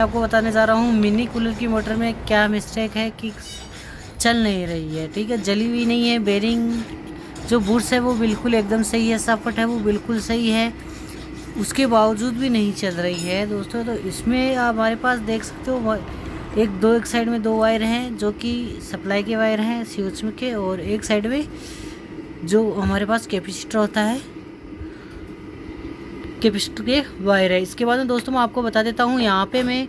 आपको बताने जा रहा हूँ मिनी कूलर की मोटर में क्या मिस्टेक है कि चल नहीं रही है। ठीक है, जली हुई नहीं है। बेरिंग जो बुश है वो बिल्कुल एकदम सही है, सॉकेट है वो बिल्कुल सही है, उसके बावजूद भी नहीं चल रही है दोस्तों। तो इसमें आप हमारे पास देख सकते हो एक साइड में दो वायर हैं जो कि सप्लाई के वायर हैं स्विच के, और एक साइड में जो हमारे पास कैपेसिटर होता है कैपेसिटर के वायर है। इसके बाद में दोस्तों मैं आपको बता देता हूँ, यहाँ पे मैं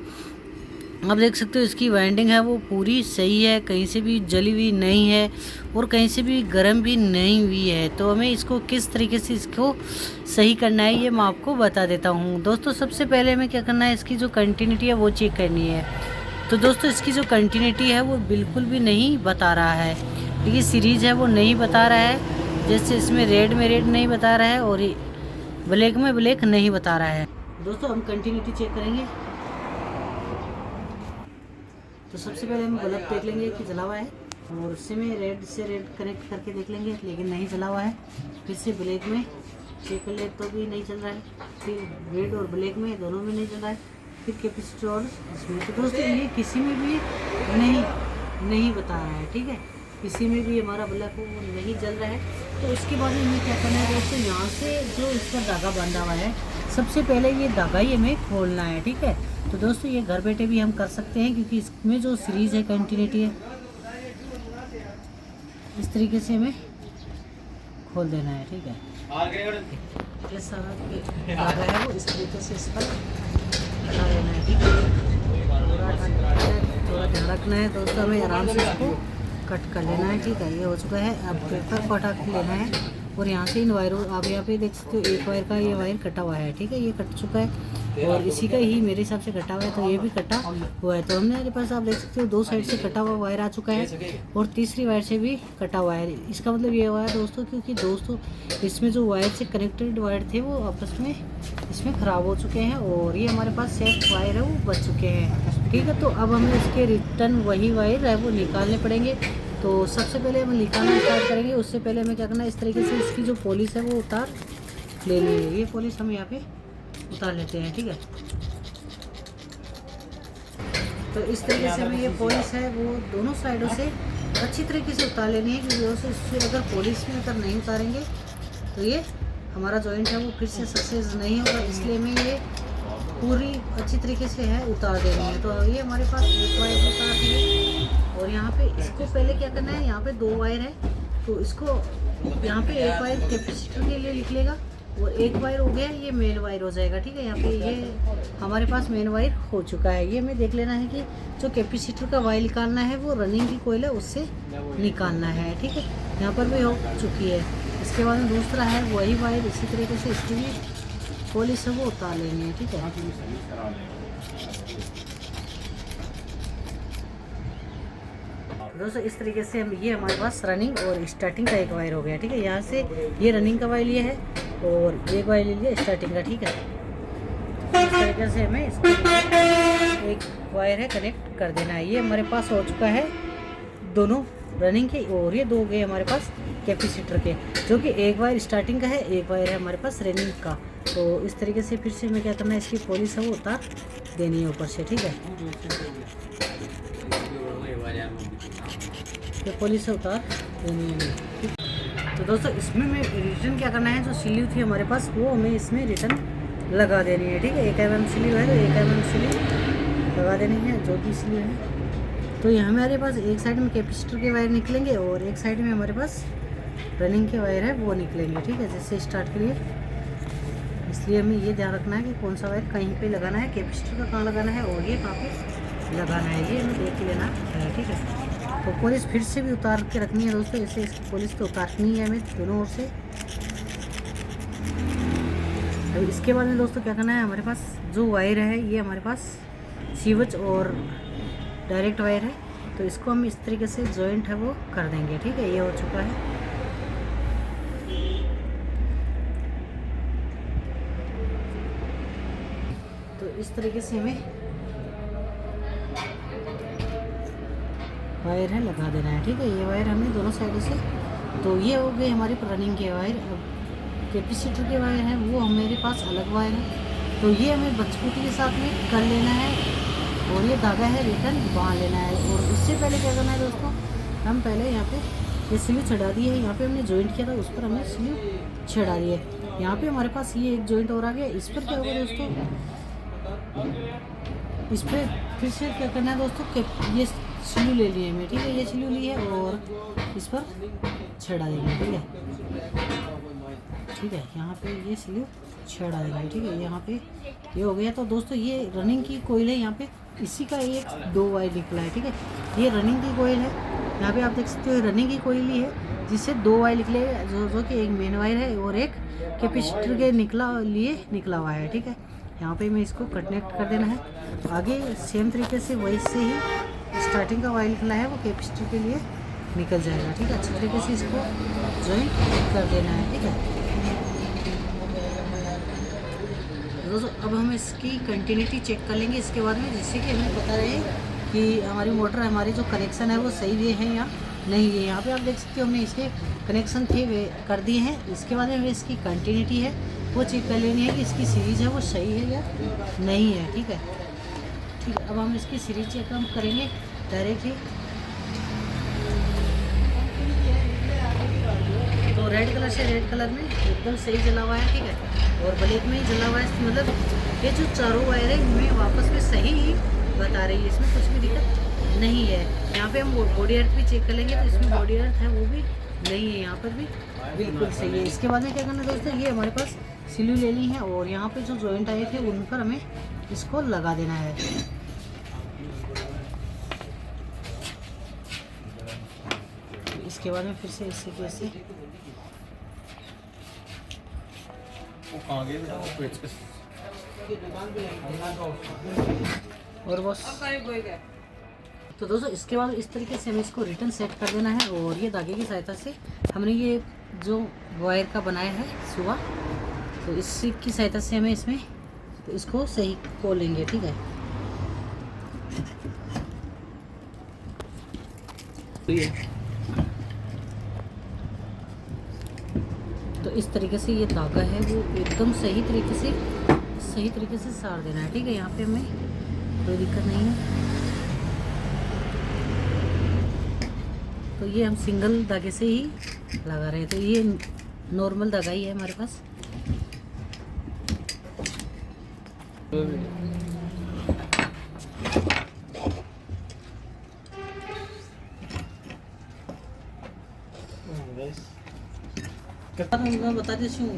आप देख सकते हो इसकी वाइंडिंग है वो पूरी सही है, कहीं से भी जली हुई नहीं है और कहीं से भी गर्म भी नहीं हुई है। तो हमें इसको किस तरीके से इसको सही करना है ये मैं आपको बता देता हूँ दोस्तों। सबसे पहले हमें क्या करना है, इसकी जो कंटिन्यूटी है वो चेक करनी है। तो दोस्तों इसकी जो कंटिन्यूटी है वो बिल्कुल भी नहीं बता रहा है, ये सीरीज़ है वो नहीं बता रहा है। जैसे इसमें रेड में रेड नहीं बता रहा है और ब्लैक में ब्लैक नहीं बता रहा है। दोस्तों हम कंटिन्यूटी चेक करेंगे तो सबसे पहले हम बल्ब देख लेंगे कि जला हुआ है, और उससे में रेड से रेड कनेक्ट करके देख लेंगे लेकिन नहीं जला हुआ है। फिर से ब्लैक में चेक कर ले तो भी नहीं चल रहा है, फिर रेड और ब्लैक में दोनों में नहीं चल रहा है, फिर कैपेसिटर और इसमें। तो दोस्तों ये किसी में भी नहीं बता रहा है। ठीक है, किसी में भी हमारा बल्ब वो नहीं जल रहा है। तो इसके बाद हमें क्या करना है दोस्तों, यहाँ से जो इसका धागा बांधा हुआ है सबसे पहले ये धागा ही हमें खोलना है। ठीक है, तो दोस्तों ये घर बैठे भी हम कर सकते हैं क्योंकि इसमें जो सीरीज़ है कंटिन्यूटी है इस तरीके से हमें खोल देना है। ठीक है, ये सारा धागा है वो इस तरीके से इस पर लगा देना है। ठीक है, थोड़ा ध्यान रखना है दोस्तों, हमें आराम से इसको कट कर लेना है। ठीक है, ये हो चुका है। अब पेपर को हटा के लेना है और यहाँ से इन वायरों आप यहाँ पे देख सकते हो एक वायर का ये वायर कटा हुआ है। ठीक है, ये कट चुका है और इसी का ही मेरे हिसाब से कटा हुआ है, तो ये भी कटा हुआ है। तो हमने मेरे पास आप देख सकते हो दो साइड से कटा हुआ वायर आ चुका है और तीसरी वायर से भी कटा हुआ है। इसका मतलब ये हुआ है दोस्तों क्योंकि दोस्तों इसमें जो वायर से कनेक्टेड वायर थे वो आपस में इसमें ख़राब हो चुके हैं और ये हमारे पास सेफ वायर है वो बच चुके हैं। ठीक है, तो अब हमें इसके रिटर्न वही वायर है वो निकालने पड़ेंगे। तो सबसे पहले हम निकालना स्टार्ट करेंगे, उससे पहले हमें क्या करना है, इस तरीके से इसकी जो पॉलिश है वो उतार लेनी है। ये पॉलिश हम यहाँ पे उतार लेते हैं। ठीक है, तो इस तरीके से हमें ये पॉलिश है वो दोनों साइडों से अच्छी तरीके से उतार लेनी है, क्योंकि दोस्तों इससे अगर पॉलिश में अगर नहीं उतारेंगे तो ये हमारा जॉइंट है वो फिर से सक्सेस नहीं होगा। इसलिए हमें ये पूरी अच्छी तरीके से है उतार देनी है। तो ये हमारे पास एक वायर उतार दी है और यहाँ पे इसको पहले क्या करना है, यहाँ पे दो वायर है तो इसको यहाँ पे एक वायर कैपेसिटर के लिए लिख लेगा और एक वायर हो गया ये मेन वायर हो जाएगा। ठीक है, यहाँ पे ये हमारे पास मेन वायर हो चुका है। ये हमें देख लेना है कि जो कैपेसिटर का वायर निकालना है वो रनिंग की कोयल है उससे निकालना है। ठीक है, यहाँ पर भी हो चुकी है। इसके बाद में दूसरा है वही वायर, इसी तरीके से इसकी भी पॉलिश है वो उतार लेनी है। ठीक है, दोस्तों इस तरीके से हम ये हमारे पास रनिंग और स्टार्टिंग का एक वायर हो गया। ठीक है, यहाँ से ये रनिंग का वायर लिया है और एक वायर ले लिया स्टार्टिंग का। ठीक है, इस तरीके से हमें इसको एक वायर है कनेक्ट कर देना है। ये हमारे पास हो चुका है दोनों रनिंग के और ये दो गए हमारे पास कैपेसिटर के, जो कि एक वायर स्टार्टिंग का है एक वायर है हमारे पास रनिंग का। तो इस तरीके से फिर से हमें क्या करना है, इसकी पॉलिश है वो उतार देनी है ऊपर से। ठीक है, ये पॉलिश है उतार देनी है। तो दोस्तों इसमें मैं रिटर्न क्या करना है, जो स्लीव थी हमारे पास वो हमें इसमें रिटर्न लगा देनी है। ठीक है, 1 mm स्लीव है तो 1 mm स्लीव लगा देनी है जो कि स्लीव है। तो ये हमारे पास एक साइड में कैपेसिटर के वायर निकलेंगे और एक साइड में हमारे पास रनिंग के वायर है वो निकलेंगे। ठीक है, जैसे स्टार्ट करिए, इसलिए हमें ये ध्यान रखना है कि कौन सा वायर कहीं पे लगाना है, कैपेसिटर का कहाँ लगाना है और ये कहाँ पे लगाना है, ये हमें देख लेना है। ठीक है, तो पॉलिश फिर से भी उतार के रखनी है दोस्तों, ऐसे इसकी पॉलिश तो उतारनी है हमें दोनों ओर से। तो इसके बाद में दोस्तों क्या करना है, हमारे पास जो वायर है ये हमारे पास सीवच और डायरेक्ट वायर है, तो इसको हम इस तरीके से जॉइंट है वो कर देंगे। ठीक है, ये हो चुका है। तो इस तरीके से हमें वायर है लगा देना है। ठीक है, ये वायर हमें दोनों साइडों से, तो ये हो गए हमारे रनिंग के वायर। अब कैपेसिटर के वायर हैं वो हमारे पास अलग वायर है, तो ये हमें मजबूती के साथ में कर लेना है ये धागा है रिटर्न वहाँ लेना है। और उससे पहले क्या करना है दोस्तों, हम पहले यहाँ पे ये स्लीव चढ़ा दी है। यहाँ पे हमने जॉइंट किया था उस पर हमने स्लीव चढ़ा दी है। यहाँ पे हमारे पास ये एक जॉइंट और आ गया। इस पर क्या होगा दोस्तों, इस पर फिर से क्या करना है दोस्तों कि ये स्लीव ले लिए हमें, ठीक है, ये स्लीव ली है और इस पर छड़ा देंगे, ठीक है, ठीक है। यहाँ पे ये स्लीव छड़ा देंगे, ठीक है। यहाँ पे ये हो गया। तो दोस्तों ये रनिंग की कोयल है, यहाँ पे इसी का एक 2 वायर निकला है, ठीक है। ये रनिंग की कोयल है, यहाँ पे आप देख सकते हो रनिंग की कोयल ही है जिससे 2 वायर निकले, जो कि एक मेन वायर है और एक कैपेसिटर के निकला हुआ है, ठीक है। यहाँ पे मैं इसको कनेक्ट कर देना है। आगे सेम तरीके से वैसे ही स्टार्टिंग का वायर निकला है वो कैपेसिटर के लिए निकल जाएगा, ठीक है। अच्छी तरीके से इसको जॉइंट कर देना है, ठीक है दोस्तों। अब हम इसकी कंटिन्यूटी चेक कर लेंगे इसके बाद में, जिससे कि हमें पता रहे कि हमारी मोटर, हमारी जो कनेक्शन है वो सही वे है या नहीं है। यहाँ पे आप देख सकते हो हमने इसके कनेक्शन थे वे कर दिए हैं। इसके बाद में हमें इसकी कंटिन्यूटी है वो चेक कर लेनी है कि इसकी सीरीज है वो सही है या नहीं है, ठीक है, ठीक है। अब हम इसकी सीरीज चेक हम करेंगे डायरेक्टली। तो रेड कलर से रेड कलर में एकदम सही जला हुआ है, ठीक है, और ब्लैक में ही जला हुआ है। मतलब ये जो चारों वायर है इनमें वापस में सही ही बता रही है, इसमें कुछ भी दिक्कत नहीं है। यहाँ पे हम बॉडी अर्थ भी चेक कर लेंगे तो इसमें बॉडी अर्थ है वो भी नहीं है, यहाँ पर भी बिल्कुल सही है। इसके बाद में क्या करना है दोस्तों, ये हमारे पास सिल्यू ले ली है और यहाँ पे जो जॉइंट आए थे उन पर हमें इसको लगा देना है। इसके बाद में फिर से इससे कैसे और बस। तो दोस्तों इसके बाद इस तरीके से हमें इसको रिटर्न सेट कर देना है और ये धागे की सहायता से हमने ये जो वायर का बनाया है सुबह, तो इसकी सहायता से हमें इसमें तो इसको सही खोलेंगे, ठीक है। तो इस तरीके से ये धागा है वो एकदम सही तरीके से सार देना है, ठीक है। यहाँ पे हमें कोई दिक्कत नहीं है। तो ये हम सिंगल धागे से ही लगा रहे हैं, तो ये नॉर्मल धागा ही है हमारे पास। मैं बता देती हूँ।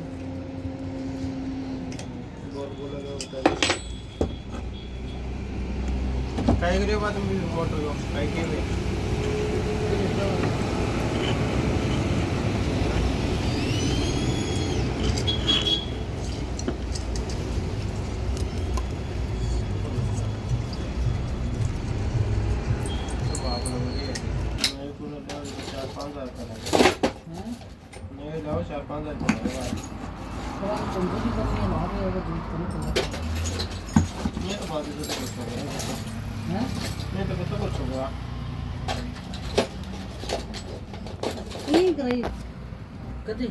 कधी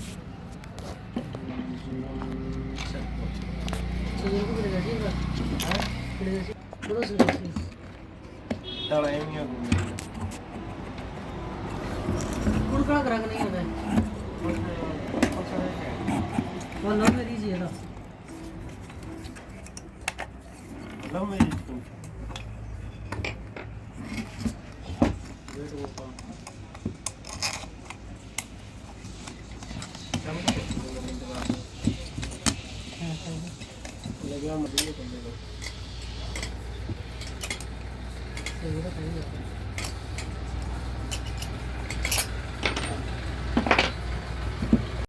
कुड़कड़ा करा नहीं होता है वो लव मैरिज है ना, लव मैरिज लगा